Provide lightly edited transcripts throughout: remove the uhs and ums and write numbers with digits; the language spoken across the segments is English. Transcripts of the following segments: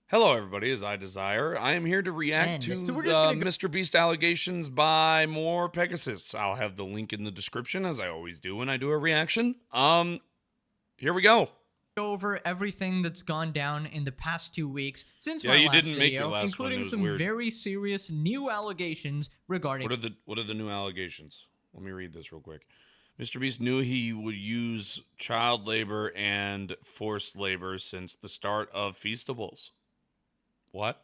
Hello, everybody. As I Dezire, I am here to react to So we're the just gonna go MrBeast allegations by more Pegasus. I'll have the link in the description, as I always do when I do a reaction. Here we go. over everything that's gone down in the past 2 weeks since Yeah, my you last didn't make your video, last one. It including was some weird. very serious new allegations regarding What are the new allegations? Let me read this real quick. MrBeast knew he would use child labor and forced labor since the start of Feastables. What?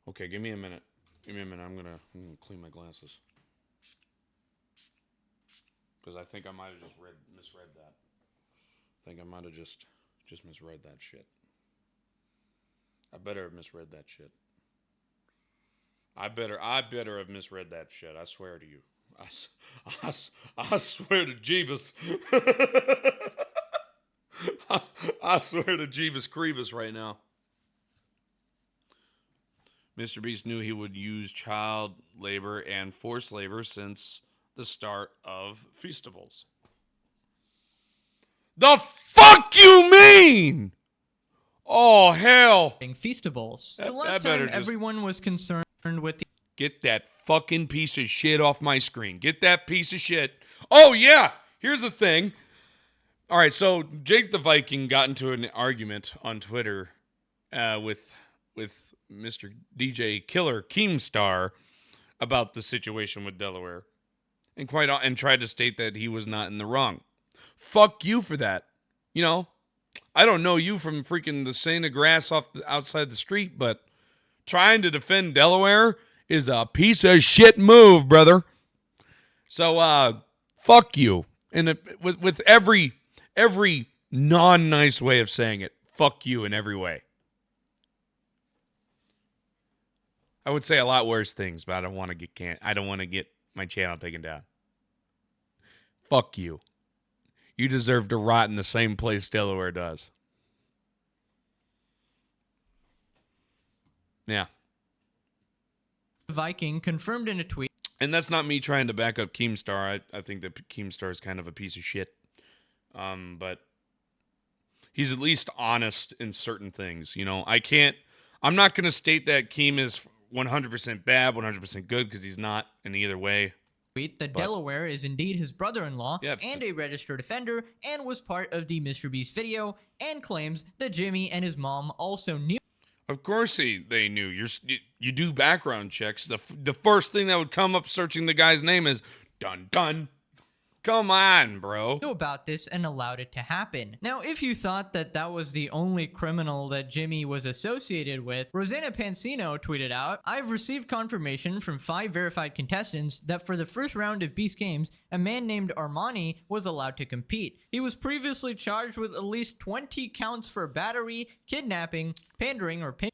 Okay, give me a minute. Give me a minute. I'm gonna clean my glasses. Because I think I might have just misread that. I think I might have just misread that shit. I better have misread that shit. I better have misread that shit. I swear to you. I swear to Jeebus. I swear to Jeebus Creebus right now. MrBeast knew he would use child labor and forced labor since the start of Feastables. The fuck you mean? Oh, hell. Feastables. So last time everyone was concerned with the Get that fucking piece of shit off my screen. Get that piece of shit. Oh, yeah. Here's the thing. All right, so Jake the Viking got into an argument on Twitter with Mr. DJ Killer Keemstar about the situation with Delaware, and tried to state that he was not in the wrong. Fuck you for that. You know, I don't know you from freaking the Santa grass outside the street, but trying to defend Delaware is a piece of shit move, brother. So, fuck you. And with every non-nice way of saying it, fuck you in every way. I would say a lot worse things, but I don't want to get my channel taken down. Fuck you. You deserve to rot in the same place Delaware does. Yeah. Viking confirmed in a tweet. And that's not me trying to back up Keemstar. I think that Keemstar is kind of a piece of shit. But he's at least honest in certain things. You know, I'm not going to state that Keem is 100% bad, 100% good, because he's not in either way. That Delaware is indeed his brother-in-law and a registered offender and was part of the MrBeast video, and claims that Jimmy and his mom also knew. Of course they knew. You do background checks. The first thing that would come up searching the guy's name is dun dun. Come on, bro. Knew about this and allowed it to happen. Now, if you thought that that was the only criminal that Jimmy was associated with, Rosanna Pansino tweeted out, "I've received confirmation from 5 verified contestants that for the first round of Beast Games, a man named Armani was allowed to compete. He was previously charged with at least 20 counts for battery, kidnapping, pandering or pimping.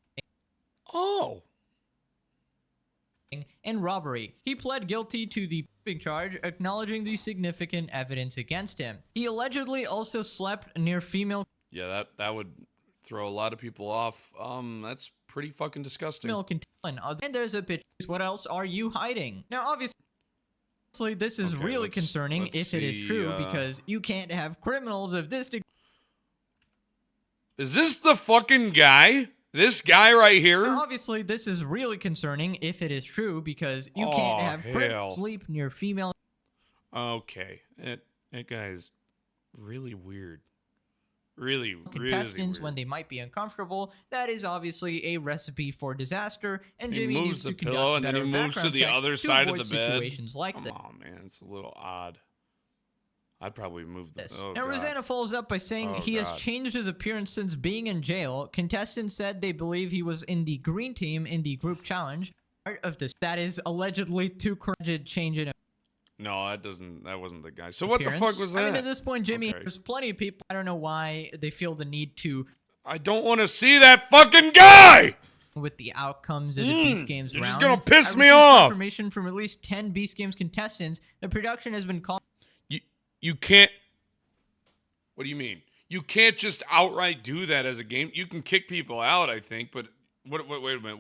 Oh. And robbery. He pled guilty to the charge, acknowledging the significant evidence against him. He allegedly also slept near female." Yeah, that would throw a lot of people off. That's pretty fucking disgusting. And there's a picture. What else are you hiding? Now, obviously, this is really concerning if it is true, because you can't have criminals of this degree. Is this the fucking guy? This guy right here? Now, obviously, this is really concerning if it is true, because you can't have criminals sleep near female. Okay. That guy is really weird. Really Contestants weird. When they might be uncomfortable. That is obviously a recipe for disaster, and he Jimmy moves needs the to pillow conduct and then better he moves to background the checks other to side of avoid the bed. situations like this. Come on, man, it's a little odd. I'd probably move this. Oh, now, Rosanna follows up by saying he has changed his appearance since being in jail. Contestants said they believe he was in the green team in the group challenge. Part of this that is allegedly too cringe change in. No, that wasn't the guy. So what the fuck was that? I mean, at this point, Jimmy, there's plenty of people. I don't know why they feel the need to. I don't want to see that fucking guy! With the outcomes of the Beast Games rounds. You're just gonna piss me off! Information from at least 10 Beast Games contestants. The production has been called. You can't. What do you mean? You can't just outright do that as a game. You can kick people out, I think, but wait a minute.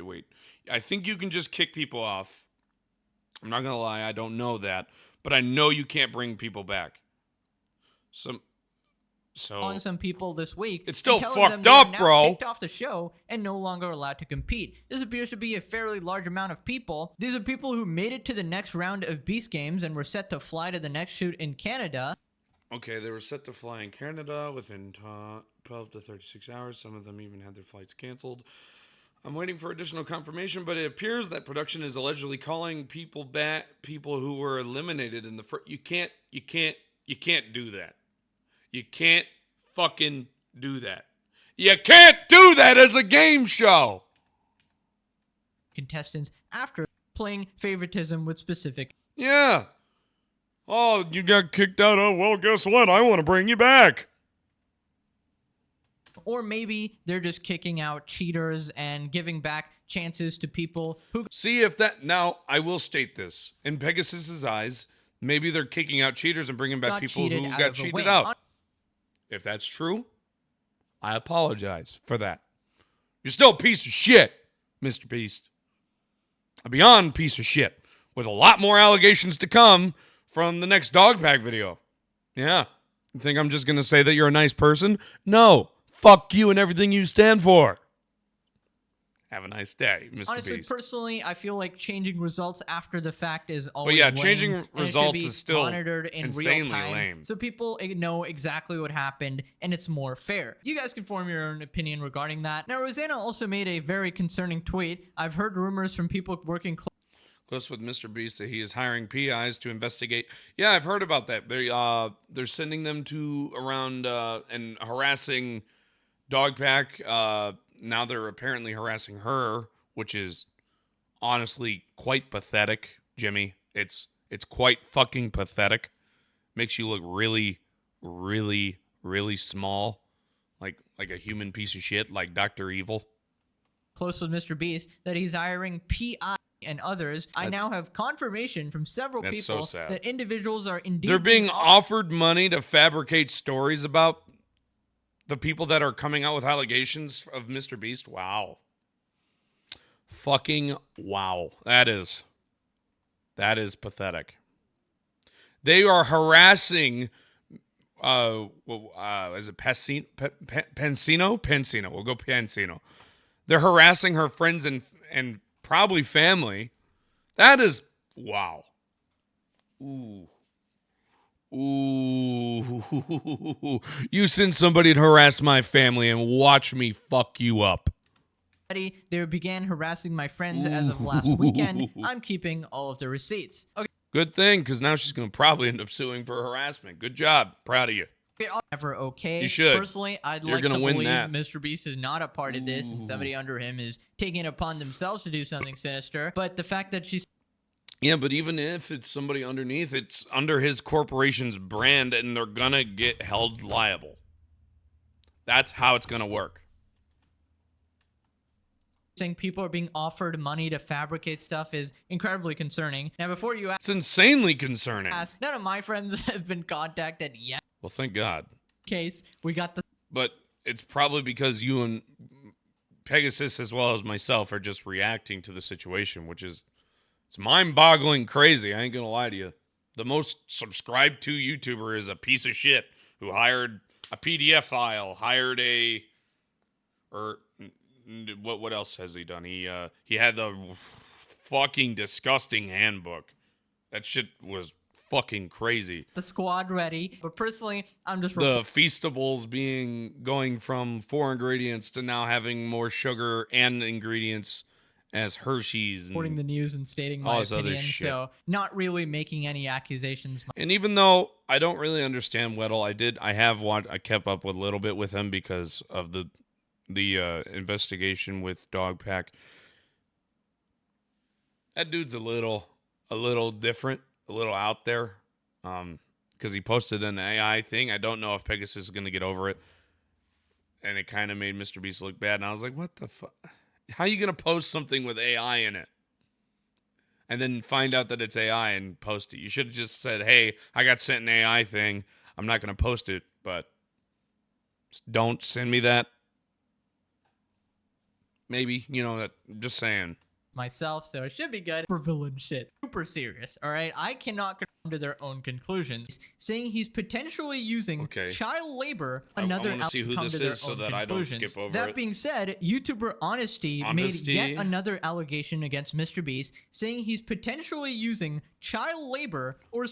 Wait. I think you can just kick people off. I'm not gonna lie, I don't know that. but I know you can't bring people back. On some people this week. It's still telling them fucked they are up, now bro. Kicked off the show and no longer allowed to compete. This appears to be a fairly large amount of people. These are people who made it to the next round of Beast Games and were set to fly to the next shoot in Canada. Okay, they were set to fly in Canada within 12 to 36 hours. Some of them even had their flights canceled. I'm waiting for additional confirmation, but it appears that production is allegedly calling people back, people who were eliminated in the first. You can't do that. You can't fucking do that. You can't do that as a game show. Contestants after playing favoritism with specific. Yeah. Oh, you got kicked out. Oh, well, guess what? I want to bring you back. Or maybe they're just kicking out cheaters and giving back chances to people who... See if that... Now, I will state this. In Pegasus's eyes, maybe they're kicking out cheaters and bringing back people who got cheated out. If that's true, I apologize for that. You're still a piece of shit, Mr. Beast. A beyond piece of shit. With a lot more allegations to come from the next dog pack video. Yeah. You think I'm just going to say that you're a nice person? No. Fuck you and everything you stand for. Have a nice day, Mr. Honestly, Beast. Personally, I feel like changing results after the fact is always But yeah, lame, changing results is still monitored in insanely real time, lame. so people know exactly what happened, and it's more fair. You guys can form your own opinion regarding that. Now, Rosanna also made a very concerning tweet. I've heard rumors from people working close with Mr. Beast that he is hiring PIs to investigate. Yeah, I've heard about that. They're sending them to around and harassing Dogpack. Now they're apparently harassing her, which is honestly quite pathetic, Jimmy. It's quite fucking pathetic. Makes you look really, really, really small, like a human piece of shit, like Dr. Evil. Close with Mr. Beast that he's hiring PI and others. I now have confirmation from several people that individuals are indeed they're being offered money to fabricate stories about the people that are coming out with allegations of Mr. Beast. Wow. Fucking wow. That is pathetic. They are harassing is it Pensino? Pensino. We'll go Pensino. They're harassing her friends and probably family. That is wow. Ooh. You send somebody to harass my family and watch me fuck you up. They began harassing my friends as of last weekend. I'm keeping all of the receipts. Okay. Good thing, because now she's going to probably end up suing for harassment. Good job. Proud of you. Never okay. You should. Personally, I'd like to believe Mr. Beast is not a part of this and somebody under him is taking it upon themselves to do something sinister. But the fact that she's... Yeah, but even if it's somebody underneath, it's under his corporation's brand and they're going to get held liable. That's how it's going to work. Saying people are being offered money to fabricate stuff is incredibly concerning. Now, before you ask... It's insanely concerning. None of my friends have been contacted yet. Well, thank God. Case, we got the... But it's probably because you and Pegasus, as well as myself, are just reacting to the situation, which is... It's mind-boggling crazy. I ain't gonna lie to you. The most subscribed to YouTuber is a piece of shit who hired a PDF file, what else has he done? He had the fucking disgusting handbook. That shit was fucking crazy. The squad ready, but personally, I'm just... The Feastables going from 4 ingredients to now having more sugar and ingredients as Hershey's. Reporting the news and stating my opinion, so not really making any accusations. And even though I don't really understand Weddle, I kept up with a little bit with him because of the investigation with Dogpack. That dude's a little different, a little out there, because he posted an AI thing. I don't know if Pegasus is going to get over it, and it kind of made Mr. Beast look bad, and I was like, what the fuck? How are you going to post something with AI in it? And then find out that it's AI and post it. You should have just said, hey, I got sent an AI thing. I'm not going to post it, but don't send me that. Maybe, just saying. Myself, so it should be good for villain shit. Super serious, all right? I cannot... to their own conclusions, saying he's potentially using child labor. Another I want to see who this is so that I don't skip over That being said, YouTuber Honesty made yet another allegation against MrBeast, saying he's potentially using child labor or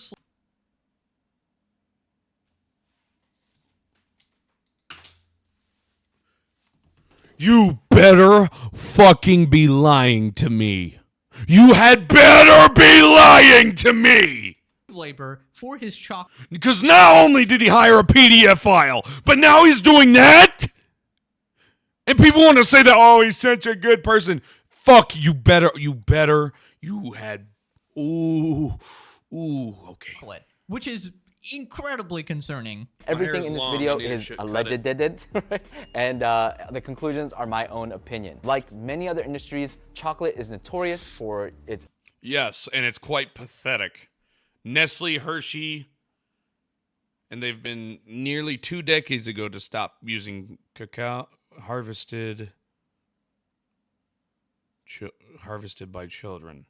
You better fucking be lying to me. You had better be lying to me! labor for his chocolate. Because not only did he hire a PDF file, but now he's doing that? And people want to say that, oh, he's such a good person. Fuck, you had, okay. Which is incredibly concerning. Everything in this video is alleged, and the conclusions are my own opinion. Like many other industries, chocolate is notorious for its... Yes, and it's quite pathetic. Nestle, Hershey, and they've been nearly 2 decades ago to stop using cacao harvested by children.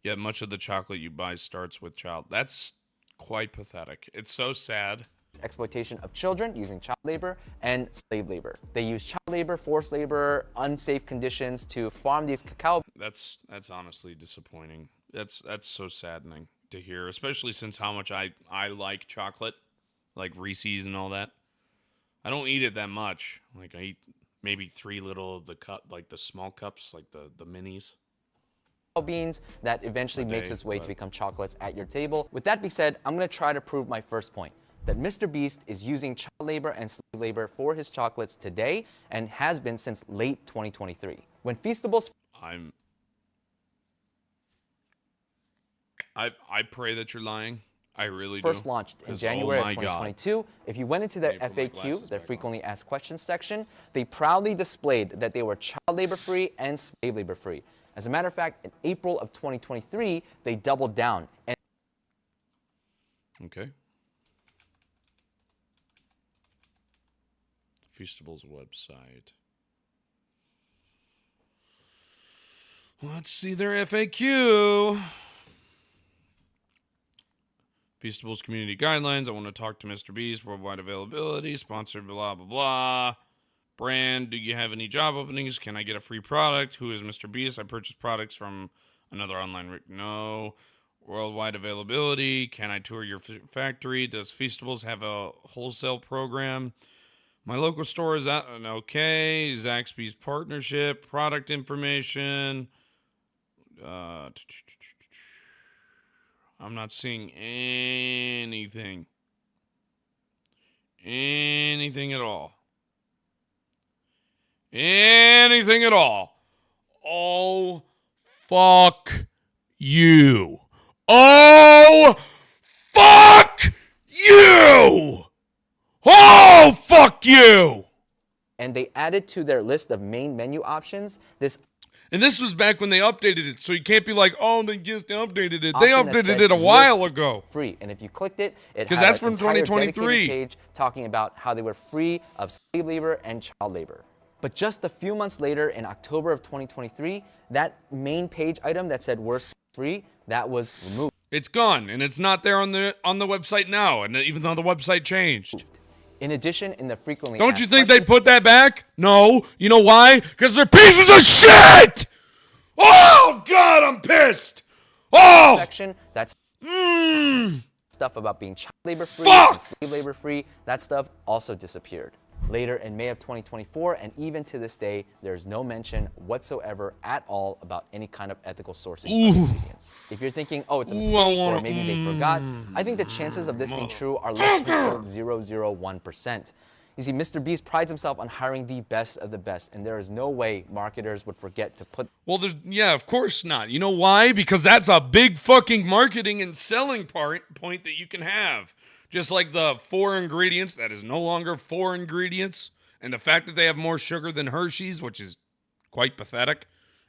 Yet much of the chocolate you buy starts with child. That's quite pathetic. It's so sad. Exploitation of children using child labor and slave labor. They use child labor, forced labor, unsafe conditions to farm these cacao. That's honestly disappointing. That's so saddening to hear, especially since how much I like chocolate, like Reese's and all that. I don't eat it that much. Like I eat maybe 3 little of the cup, like the small cups, like the minis. Beans that eventually makes its way to become chocolates at your table. With that being said, I'm going to try to prove my first point, that MrBeast is using child labor and slave labor for his chocolates today and has been since late 2023. When Feastables... I pray that you're lying. I really first do. Launched in January of 2022. If you went into their FAQ, their frequently asked questions section, they proudly displayed that they were child labor free and slave labor free. As a matter of fact, in April of 2023, they doubled down. Okay. Feastables website. Let's see their FAQ. Feastables community guidelines. I want to talk to MrBeast. Worldwide availability. Sponsored blah, blah, blah. Brand. Do you have any job openings? Can I get a free product? Who is MrBeast? I purchase products from another online... No. Worldwide availability. Can I tour your factory? Does Feastables have a wholesale program? My local store is at... Okay. Zaxby's partnership. Product information. I'm not seeing anything. Anything at all. Anything at all. Oh, fuck you. Oh, fuck you. Oh, fuck you. And they added to their list of main menu options this... And this was back when they updated it, so you can't be like, oh, they just updated it. They updated it a while ago. Free, and if you clicked it, it had that's from an entire 2023 page talking about how they were free of slave labor and child labor. But just a few months later, in October of 2023, that main page item that said we're free, that was removed. It's gone, and it's not there on the website now, and even though the website changed. In addition, in the frequently Don't you think they'd put that back? No. You know why? Because they're pieces of shit! Oh, God, I'm pissed! Oh! Section, that's stuff about being child labor free and slave labor free, that stuff also disappeared. Later in May of 2024, and even to this day, there's no mention whatsoever at all about any kind of ethical sourcing of ingredients. If you're thinking, oh, it's a mistake, or maybe they forgot, I think the chances of this being true are less than 0.001%. You see, MrBeast prides himself on hiring the best of the best, and there is no way marketers would forget to put... Well, yeah, of course not. You know why? Because that's a big fucking marketing and selling point that you can have. Just like the 4 ingredients, that is no longer 4 ingredients. And the fact that they have more sugar than Hershey's, which is quite pathetic,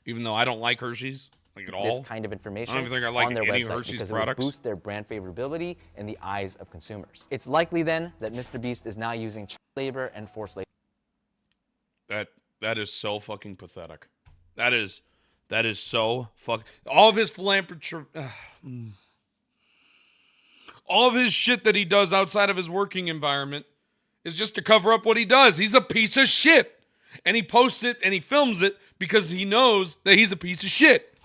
even though I don't like Hershey's, like at all. This kind of information I don't even think I like on their any website Hershey's because products. It would boost their brand favorability in the eyes of consumers. It's likely then that MrBeast is now using child labor and forced labor. That is so fucking pathetic. That is so fuck. All of his philanthropy... All of his shit that he does outside of his working environment is just to cover up what he does. He's a piece of shit. And he posts it and he films it because he knows that he's a piece of shit.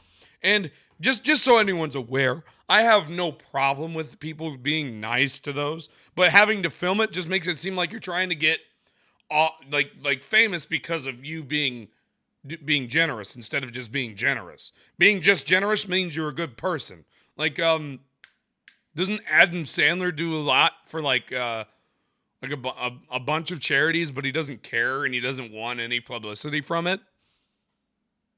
And just so anyone's aware, I have no problem with people being nice to those, but having to film it just makes it seem like you're trying to get like famous because of you being generous instead of just being generous. Being just generous means you're a good person. Like doesn't Adam Sandler do a lot for like a bunch of charities, but he doesn't care and he doesn't want any publicity from it?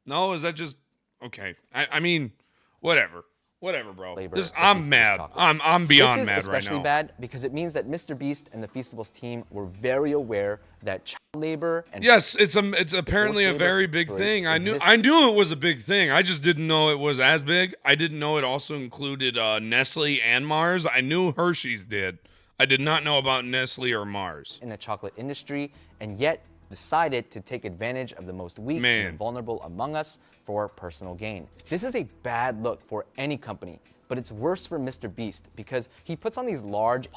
No, is that just okay? I mean, whatever, bro. I'm mad. I'm beyond mad right now. This is especially bad because it means that MrBeast and the Feastables team were very aware that child labor and yes, it's apparently a very big thing. I knew it was a big thing. I just didn't know it was as big. I didn't know it also included Nestle and Mars. I knew Hershey's did. I did not know about Nestle or Mars. In the chocolate industry, and yet decided to take advantage of the most weak and vulnerable among us for personal gain. This is a bad look for any company, but it's worse for MrBeast because he puts on these large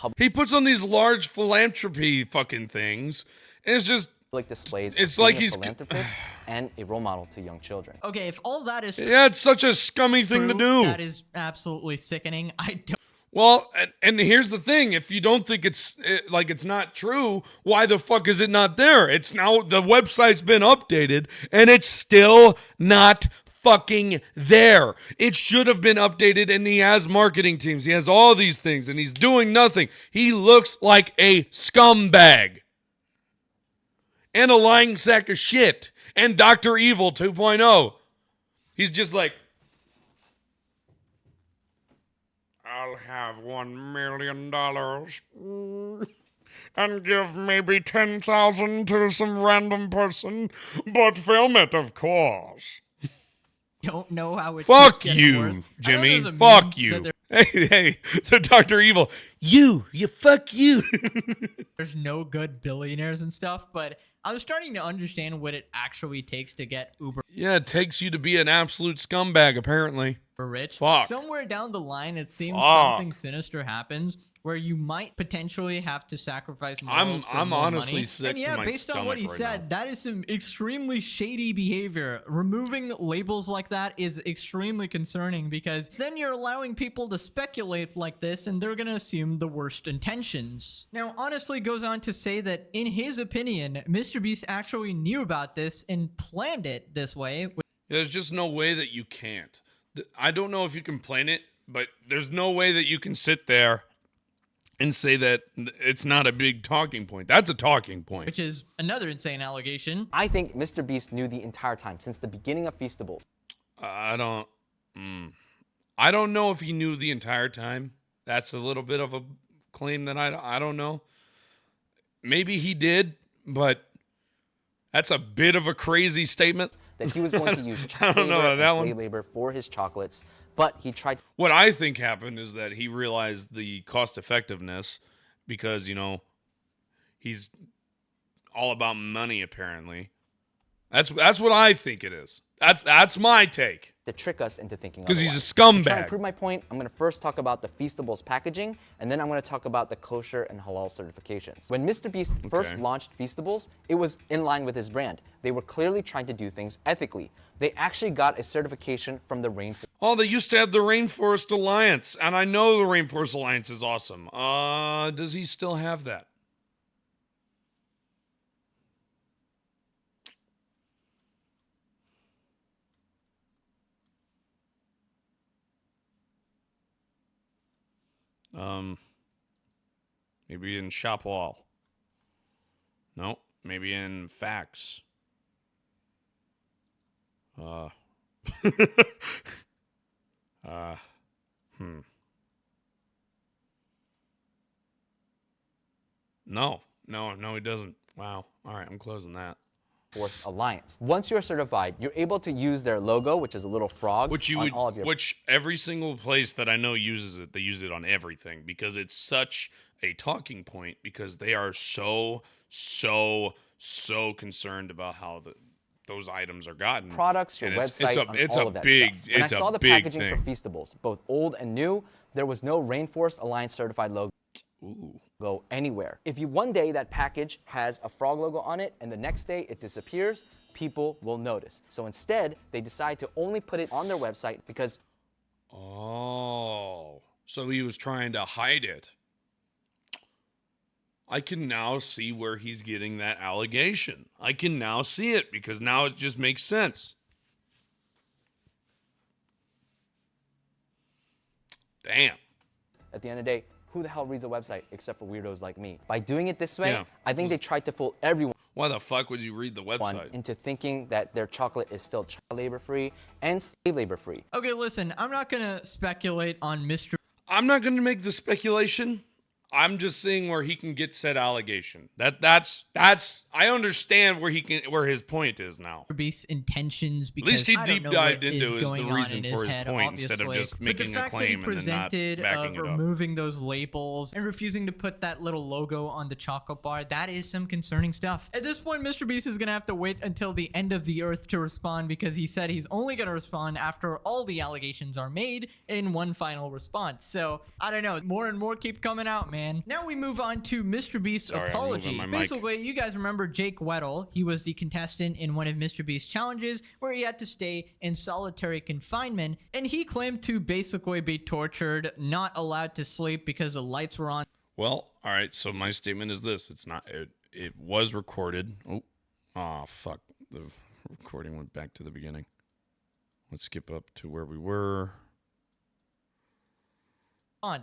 philanthropy fucking things, and it's just public displays. It's like he's a philanthropist and a role model to young children. Okay, if all that is yeah, it's such a scummy thing to do. That is absolutely sickening. I don't. Well, and here's the thing. If you don't think it's not true, why the fuck is it not there? It's now, the website's been updated, and it's still not fucking there. It should have been updated, and he has marketing teams. He has all these things, and he's doing nothing. He looks like a scumbag. And a lying sack of shit. And Dr. Evil 2.0. He's just like, I'll have $1 million and give maybe 10,000 to some random person, but film it, of course. Don't know how it fuck keeps you, worse. Jimmy. Fuck you. Hey, the Dr. Evil. You fuck you. There's no good billionaires and stuff, but I'm starting to understand what it actually takes to get uber. Yeah, it takes you to be an absolute scumbag, apparently. Rich. Fuck. Somewhere down the line, it seems something sinister happens where you might potentially have to sacrifice morals for I'm more honestly money. sick. And yeah, to my based on what he said, that is some extremely shady behavior. Removing labels like that is extremely concerning because then you're allowing people to speculate like this and they're gonna assume the worst intentions. Now, honestly goes on to say that in his opinion, MrBeast actually knew about this and planned it this way. There's just no way that you can't. I don't know if you can plan it, but there's no way that you can sit there and say that it's not a big talking point. That's a talking point. Which is another insane allegation. I think MrBeast knew the entire time, since the beginning of Feastables. I don't know if he knew the entire time. That's a little bit of a claim that I don't know. Maybe he did, but that's a bit of a crazy statement. That he was going to use child labor for his chocolates, but he tried. What I think happened is that he realized the cost effectiveness because, you know, he's all about money, apparently. That's what I think it is. That's my take. To trick us into thinking because he's a scumbag. To try scumbag. to prove my point, I'm going to first talk about the Feastables packaging, and then I'm going to talk about the kosher and halal certifications. When MrBeast first launched Feastables, it was in line with his brand. They were clearly trying to do things ethically. They actually got a certification from the Rainforest. Oh, they used to have the Rainforest Alliance, and I know the Rainforest Alliance is awesome. Does he still have that? Maybe in Shop Wall. No, maybe in Fax. No, he doesn't. Wow. All right, I'm closing that. Alliance. Once you're certified, you're able to use their logo, which is a little frog, on all of your. Which every single place that I know uses it. They use it on everything because it's such a talking point because they are so concerned about how those items are gotten. Products, your website, all of that stuff. When I saw the packaging for Feastables, both old and new, there was no Rainforest Alliance certified logo go anywhere. If you one day that package has a frog logo on it and the next day it disappears, people will notice. So instead, they decide to only put it on their website because... Oh, so he was trying to hide it. I can now see where he's getting that allegation. I can now see it because now it just makes sense. Damn. At the end of the day, who the hell reads a website except for weirdos like me? By doing it this way, Yeah. I think they tried to fool everyone Why the fuck would you read the website? into thinking that their chocolate is still child labor free and slave labor free. Okay, listen, I'm not gonna speculate on Mr. I'm not going to make the speculation. I'm just seeing where he can get said allegation. That's I understand where his point is now. Beast's intentions, because At least he I don't deep know dived what into is the going on reason in for his head, point instead of obviously. just making a But the facts that he claim and then not presented backing of it up. removing those labels and refusing to put that little logo on the chocolate bar, that is some concerning stuff. At this point, Mr. Beast is gonna have to wait until the end of the earth to respond, because he said he's only gonna respond after all the allegations are made in one final response. So I don't know, more and more keep coming out, man. Now we move on to Mr. Beast's Sorry, I'm apology. moving my mic. Basically, you guys remember Jake Weddle. He was the contestant in one of Mr. Beast's challenges where he had to stay in solitary confinement, and he claimed to basically be tortured, not allowed to sleep because the lights were on. Well, all right. So my statement is this: it's not. It was recorded. Oh, fuck! The recording went back to the beginning. Let's skip up to where we were.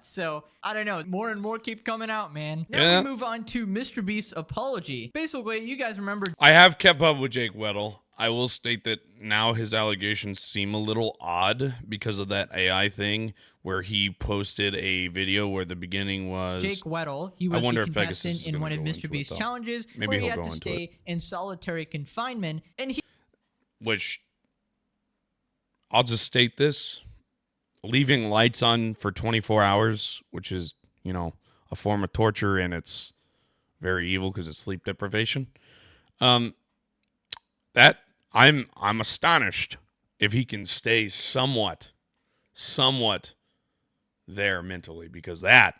So I don't know, more and more keep coming out, man. Now Yeah. we move on to Mr. Beast's apology. Basically, you guys remember I have kept up with Jake Weddle. I will state that now his allegations seem a little odd because of that AI thing where he posted a video where the beginning was... Jake Weddle. He was the wonder if Pegasus contestant is in gonna one of go Mr. into it, Beast's though. challenges Maybe where he he'll had go to into stay in solitary confinement, and he Which, I'll just state this. Leaving lights on for 24 hours, which is, you know, a form of torture, and it's very evil because it's sleep deprivation. That I'm astonished if he can stay somewhat there mentally, because that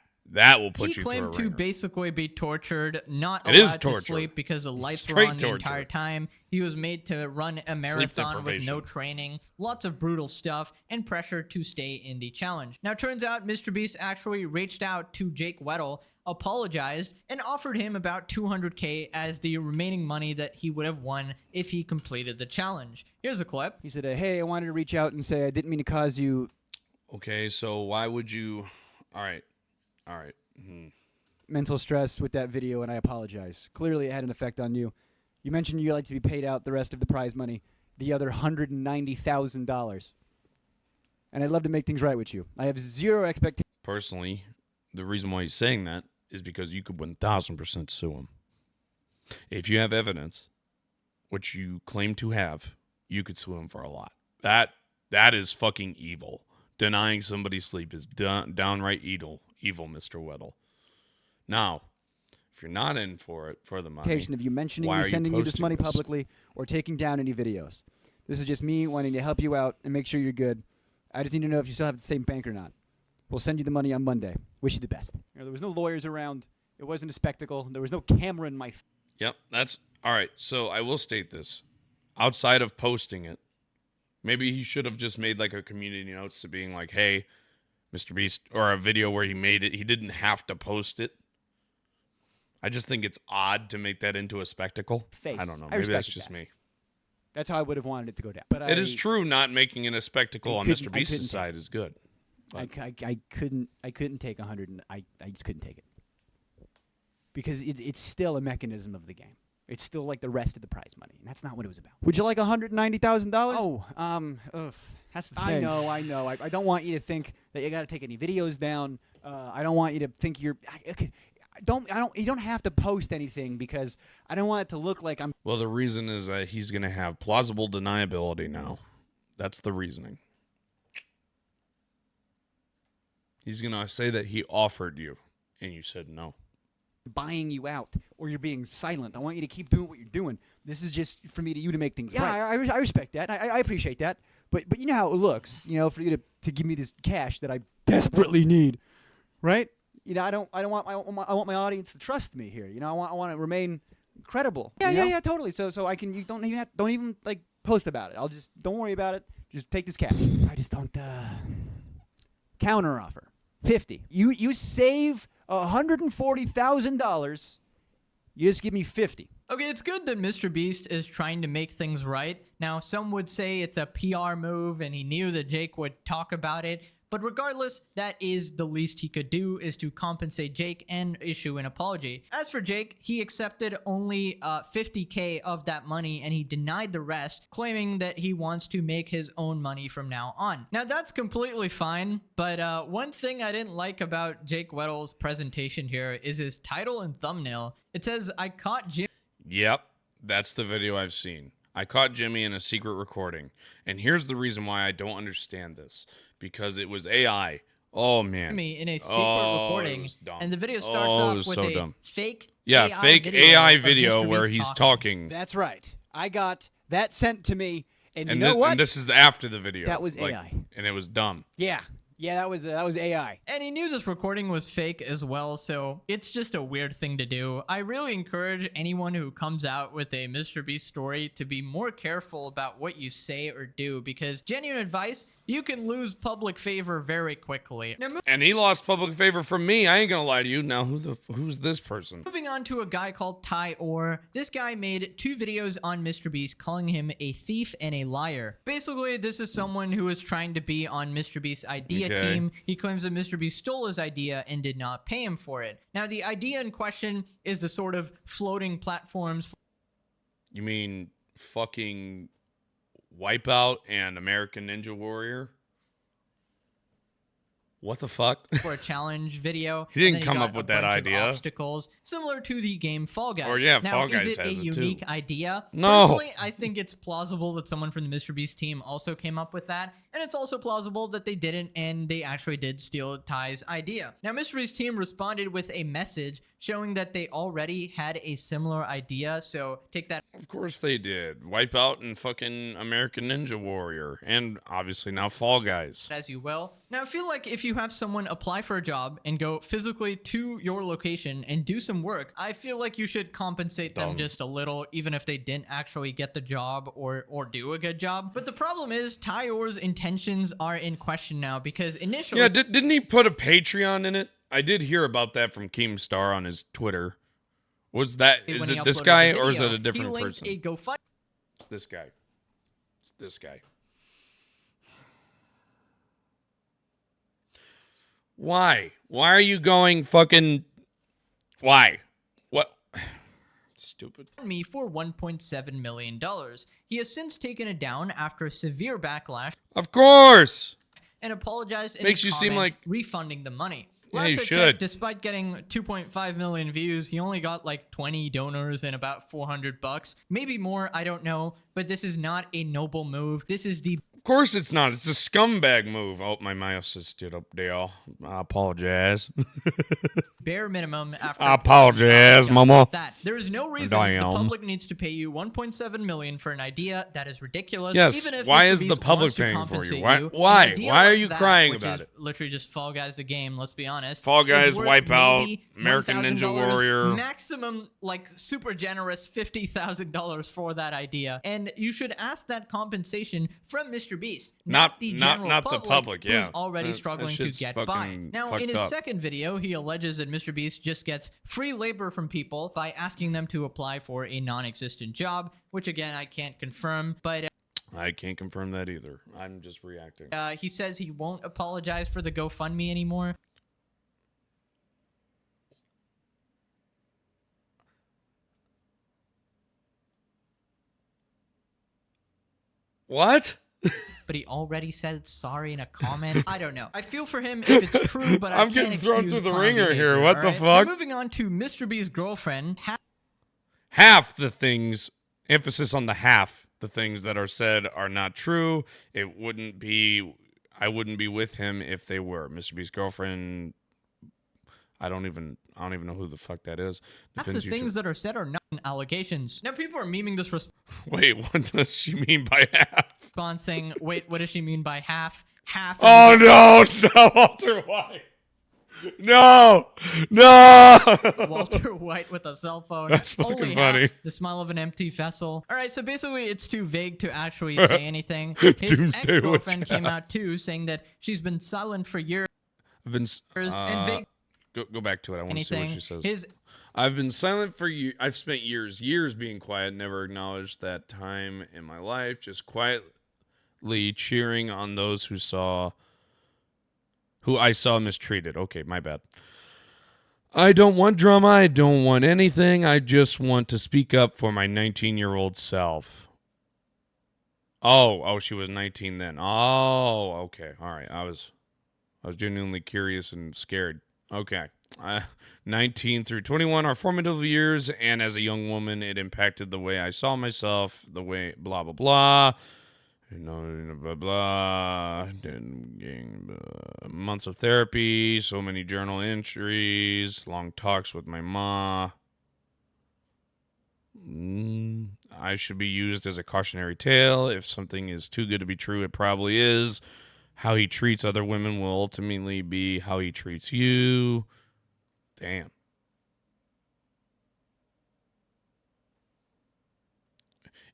will put he you claimed through a to ringer. basically be tortured, not It is allowed to torture. sleep because the lights were Straight on the torture. entire time. He was made to run a marathon with no deprivation. training, lots of brutal stuff, and pressure to stay in the challenge. Now, turns out Mr. Beast actually reached out to Jake Weddle, apologized, and offered him about $200K as the remaining money that he would have won if he completed the challenge. Here's a clip. He said, hey, I wanted to reach out and say I didn't mean to cause you Okay, so why would you... All right. mental stress with that video, and I apologize. Clearly, it had an effect on you. You mentioned you'd like to be paid out the rest of the prize money, the other $190,000. And I'd love to make things right with you. I have zero expectations. Personally, the reason why he's saying that is because you could 1,000% sue him. If you have evidence, which you claim to have, you could sue him for a lot. That is fucking evil. Denying somebody sleep is downright evil, Mr. Weddle. Now, if you're not in for it, for the money, Of you mentioning why me are you sending you this posting money this? publicly or taking down any videos. This is just me wanting to help you out and make sure you're good. I just need to know if you still have the same bank or not. We'll send you the money on Monday. Wish you the best. There was no lawyers around. It wasn't a spectacle. There was no camera in my... Yep, that's all right. So I will state this. Outside of posting it, maybe he should have just made like a community notes to being like, hey, Mr. Beast, or a video where he made it. He didn't have to post it. I just think it's odd to make that into a spectacle. Face. I don't know. I Maybe that's respected just that. me. That's how I would have wanted it to go down. But It is true not making it a spectacle I on couldn't- Mr. I Beast's couldn't side is good. I couldn't take 100. And I just couldn't take it because it's still a mechanism of the game. It's still like the rest of the prize money, and that's not what it was about. Would you like $190,000? Oh, that's the thing. I know. I don't want you to think that you got to take any videos down. I don't want you to think you're. You don't have to post anything because I don't want it to look like I'm. Well, the reason is that he's going to have plausible deniability now. That's the reasoning. He's going to say that he offered you, and you said no. Buying you out, or you're being silent. I want you to keep doing what you're doing. This is just for you to make things right. I respect that. I appreciate that. But you know how it looks, you know, for you to give me this cash that I desperately need, right? You know, I want my audience to trust me here. You know, I want to remain credible. Yeah, totally. So I can, you don't even like post about it. Don't worry about it. Just take this cash. I just don't counter offer 50. You save $140,000. You just give me 50. Okay, it's good that MrBeast is trying to make things right. Now, some would say it's a PR move and he knew that Jake would talk about it. But regardless, that is the least he could do, is to compensate Jake and issue an apology. As for Jake, he accepted only $50K of that money and he denied the rest, claiming that he wants to make his own money from now on. Now, that's completely fine, but one thing I didn't like about Jake Weddle's presentation here is his title and thumbnail. It says, "I caught Jim." Yep, that's the video I've seen. I caught Jimmy in a secret recording. And here's the reason why I don't understand this. Because it was AI. Oh, man. Jimmy in a secret recording. And the video starts off with a fake fake AI video where he's talking. That's right. I got that sent to me. And you know what? And this is after the video. That was AI. And it was dumb. Yeah. Yeah, that was AI. And he knew this recording was fake as well, so it's just a weird thing to do. I really encourage anyone who comes out with a MrBeast story to be more careful about what you say or do, because genuine advice, you can lose public favor very quickly. Now, and he lost public favor from me. I ain't gonna lie to you. Now, who's this person? Moving on to a guy called Ty Orr. This guy made 2 videos on MrBeast calling him a thief and a liar. Basically, this is someone who is trying to be on MrBeast's idea team. He claims that MrBeast stole his idea and did not pay him for it. Now, the idea in question is the sort of floating platforms. You mean fucking Wipeout and American Ninja Warrior? What the fuck? For a challenge video. He didn't come up with that idea. Obstacles similar to the game Fall Guys. Or yeah, now, Fall Guys is it has a it unique too. idea? No. Personally, I think it's plausible that someone from the MrBeast team also came up with that. And it's also plausible that they didn't and they actually did steal Ty's idea. Now, MrBeast team responded with a message showing that they already had a similar idea. So take that. Of course they did. Wipeout and fucking American Ninja Warrior. And obviously now Fall Guys. As you will. Now, I feel like if you have someone apply for a job and go physically to your location and do some work, I feel like you should compensate them just a little, even if they didn't actually get the job or do a good job. But the problem is Ty Orr's intentions are in question now, because initially... Yeah, didn't he put a Patreon in it? I did hear about that from Keemstar on his Twitter. Is it this guy or is it a different person? A GoFundMe. It's this guy. It's this guy. Why? Why are you going fucking... Why? What? Stupid. Me for $1.7 million. He has since taken it down after severe backlash. Of course! And apologized in Makes a you seem comment, like... refunding the money. Yeah, Last you I should. checked, despite getting 2.5 million views, he only got like 20 donors and about $400. Maybe more, I don't know. But this is not a noble move. This is the... Of course it's not. It's a scumbag move. Oh, my mouse just stood up there. I apologize. bare minimum after... I apologize, mama. That. There is no reason the public needs to pay you $1.7 million for an idea that is ridiculous. Yes, even if why Mr. is the Beast public wants to paying for compensate you? Why? An Why? idea Why are like you that, crying which about is it? Literally just Fall Guys the game, let's be honest. Fall Guys, is worth Wipeout, maybe American $1,000, Ninja Warrior. Maximum, like, super generous $50,000 for that idea. And you should ask that compensation from Mr. Beast, not the general public, yeah. who's already struggling to get by. Now, in his second video, he alleges that Mr. Beast just gets free labor from people by asking them to apply for a non-existent job, which again, I can't confirm, but... I can't confirm that either. I'm just reacting. He says he won't apologize for the GoFundMe anymore. What? But he already said sorry in a comment. I don't know. I feel for him if it's true, but I'm getting thrown through the ringer here. What the fuck? Now, moving on to MrBeast's girlfriend. Half the things, emphasis on the half, the things that are said are not true. It wouldn't be, I wouldn't be with him if they were. MrBeast's girlfriend, I don't even know who the fuck that is. Half the things that are said are not allegations. Now people are memeing this. Wait, what does she mean by half? response saying, wait, what does she mean by half? Half. Oh no, Walter White. No. Walter White with a cell phone. That's fucking Only funny. half, the smile of an empty vessel. All right, so basically it's too vague to actually say anything. His Doomsday ex-girlfriend Witch. came out too, saying that she's been silent for years. I've been and vague go back to it. I want to see what she says. His I've been silent for years. I've spent years being quiet, never acknowledged that time in my life, just quietly cheering on those who I saw mistreated. Okay, my bad. I don't want drama. I don't want anything. I just want to speak up for my 19-year-old self. Oh, she was 19 then. Oh, okay. All right. I was genuinely curious and scared. Okay. 19 through 21 are formative years, and as a young woman, it impacted the way I saw myself, the way blah, blah, blah. Blah, blah. Months of therapy, so many journal entries, long talks with my ma. I should be used as a cautionary tale. If something is too good to be true, it probably is. How he treats other women will ultimately be how he treats you. Damn.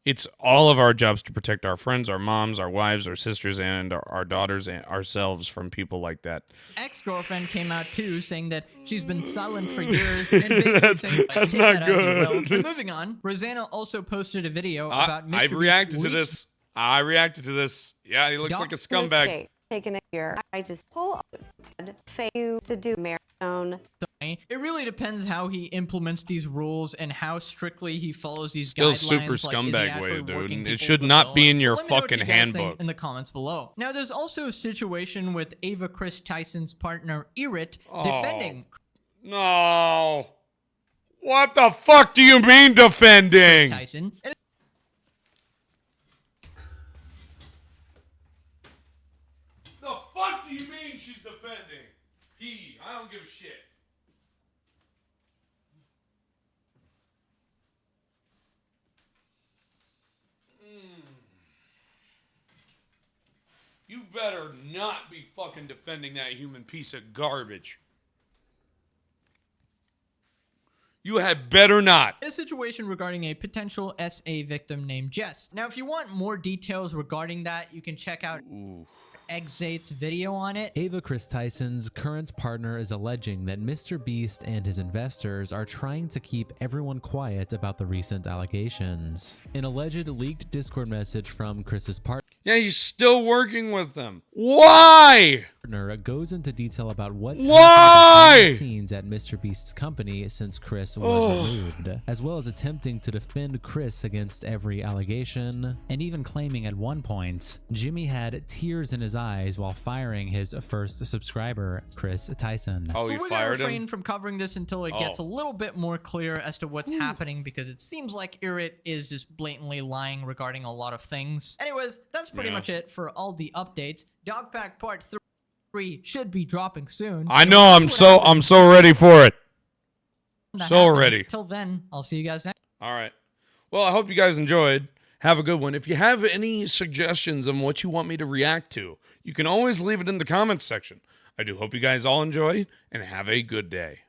It's all of our jobs to protect our friends, our moms, our wives, our sisters, and our daughters and ourselves from people like that. ex-girlfriend came out too, saying that she's been silent for years. And vaguely saying, that's take not that as you will. good. But moving on, Rosanna also posted a video about Mr. I've reacted Beast's to this. I reacted to this. Yeah, he looks like a scumbag. Mistake. Taken a year. I just pull fail to do marathon. It really depends how he implements these rules and how strictly he follows these Still guidelines. super Like, is he scumbag actually way, dude. working And it people should to not the be bill? in your Let me know what fucking you guys think handbook. in the comments below. Now, there's also a situation with Kris Tyson's partner, Irit, defending No. What the fuck do you mean defending? Tyson. And The fuck do you mean she's defending? I don't give a shit. You better not be fucking defending that human piece of garbage. You had better not. a situation regarding a potential SA victim named Jess. Now, if you want more details regarding that, you can check out Exate's video on it. Kris Tyson's current partner is alleging that MrBeast and his investors are trying to keep everyone quiet about the recent allegations. An alleged leaked Discord message from Kris's partner Yeah, he's still working with them. Why? goes into detail about what's Why? happened behind the scenes at MrBeast's company since Kris was removed, as well as attempting to defend Kris against every allegation, and even claiming at one point Jimmy had tears in his eyes while firing his first subscriber, Kris Tyson. Oh, he But we're fired gonna refrain him? from covering this until it gets a little bit more clear as to what's happening, because it seems like Irit is just blatantly lying regarding a lot of things. Anyways, that's pretty much it for all the updates. Dogpack Part 3 should be dropping soon. I know, I'm so ready for it. That so happens. ready. Till then, I'll see you guys next. All right. Well, I hope you guys enjoyed. Have a good one. If you have any suggestions on what you want me to react to, you can always leave it in the comments section. I do hope you guys all enjoy and have a good day.